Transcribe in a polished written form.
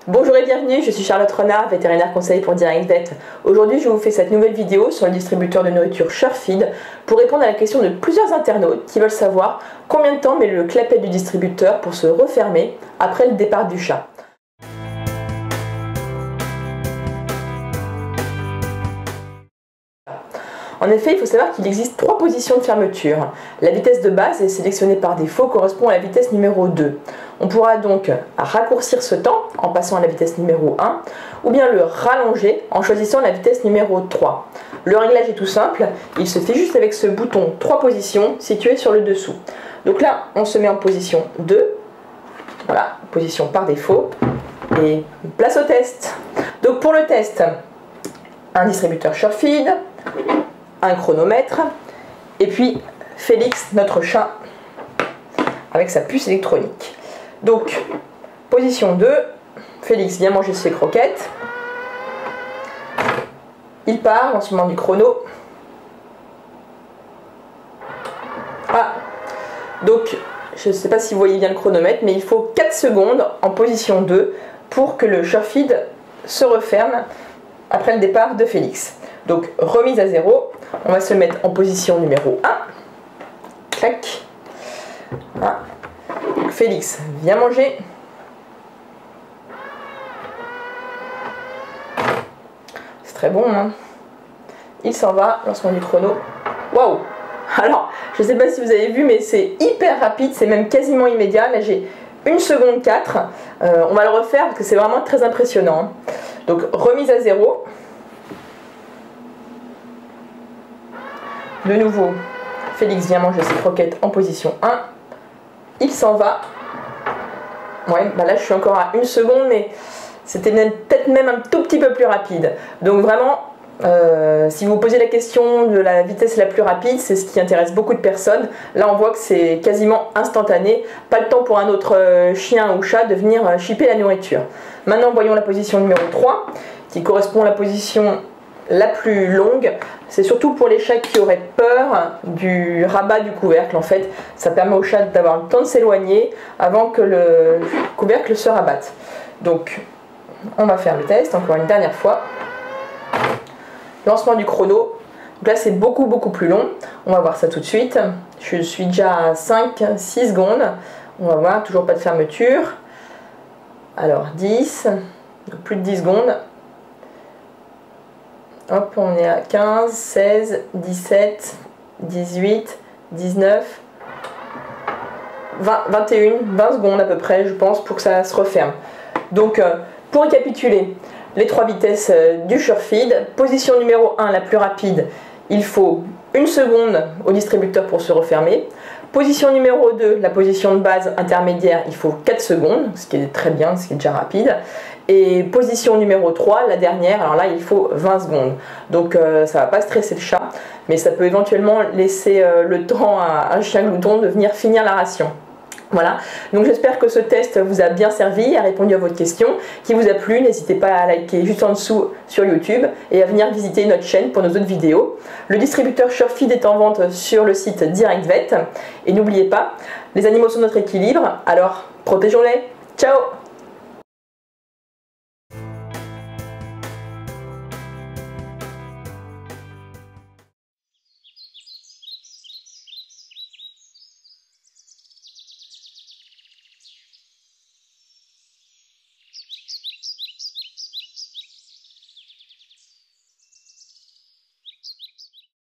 Bonjour et bienvenue, je suis Charlotte Renard, vétérinaire conseil pour DirectVet. Aujourd'hui, je vous fais cette nouvelle vidéo sur le distributeur de nourriture SureFeed pour répondre à la question de plusieurs internautes qui veulent savoir combien de temps met le clapet du distributeur pour se refermer après le départ du chat. En effet, il faut savoir qu'il existe 3 positions de fermeture. La vitesse de base est sélectionnée par défaut, correspond à la vitesse numéro 2. On pourra donc raccourcir ce temps en passant à la vitesse numéro 1 ou bien le rallonger en choisissant la vitesse numéro 3. Le réglage est tout simple, il se fait juste avec ce bouton 3 positions situé sur le dessous. Donc là, on se met en position 2, voilà, position par défaut, et place au test. Donc pour le test, un distributeur SureFeed, un chronomètre, et puis Félix, notre chat, avec sa puce électronique. Donc, position 2, Félix vient manger ses croquettes, il part, lancement du chrono. Ah, donc, je ne sais pas si vous voyez bien le chronomètre, mais il faut 4 secondes en position 2 pour que le SureFeed se referme après le départ de Félix. Donc, remise à 0, on va se mettre en position numéro 1. Clac. Voilà. Donc, Félix vient manger. C'est très bon, hein. Il s'en va, lancement du chrono. Waouh! Alors, je ne sais pas si vous avez vu, mais c'est hyper rapide, c'est même quasiment immédiat. Là, j'ai 1 seconde 4. On va le refaire parce que c'est vraiment très impressionnant. Donc, remise à 0. De nouveau, Félix vient manger ses croquettes en position 1. Il s'en va. Ouais, bah là je suis encore à 1 seconde, mais c'était peut-être même un tout petit peu plus rapide. Donc vraiment, si vous posez la question de la vitesse la plus rapide, c'est ce qui intéresse beaucoup de personnes. Là on voit que c'est quasiment instantané. Pas le temps pour un autre chien ou chat de venir chipper la nourriture. Maintenant voyons la position numéro 3, qui correspond à la position la plus longue. C'est surtout pour les chats qui auraient peur du rabat du couvercle. En fait, ça permet au chat d'avoir le temps de s'éloigner avant que le couvercle se rabatte. Donc, on va faire le test encore une dernière fois. Lancement du chrono. Donc là, c'est beaucoup plus long. On va voir ça tout de suite. Je suis déjà à 5-6 secondes. On va voir, toujours pas de fermeture. Alors, 10, plus de 10 secondes. Hop, on est à 15, 16, 17, 18, 19, 20, 21, 20 secondes à peu près, je pense, pour que ça se referme. Donc, pour récapituler, les 3 vitesses du SureFeed. Position numéro 1, la plus rapide, il faut 1 seconde au distributeur pour se refermer. Position numéro 2, la position de base intermédiaire, il faut 4 secondes, ce qui est très bien, ce qui est déjà rapide. Et position numéro 3, la dernière, alors là il faut 20 secondes. Donc ça ne va pas stresser le chat, mais ça peut éventuellement laisser le temps à un chien glouton de venir finir la ration. Voilà, donc j'espère que ce test vous a bien servi, a répondu à votre question, qui vous a plu. N'hésitez pas à liker juste en dessous sur YouTube et à venir visiter notre chaîne pour nos autres vidéos. Le distributeur SureFeed est en vente sur le site DirectVet. Et n'oubliez pas, les animaux sont notre équilibre, alors protégeons-les. Ciao!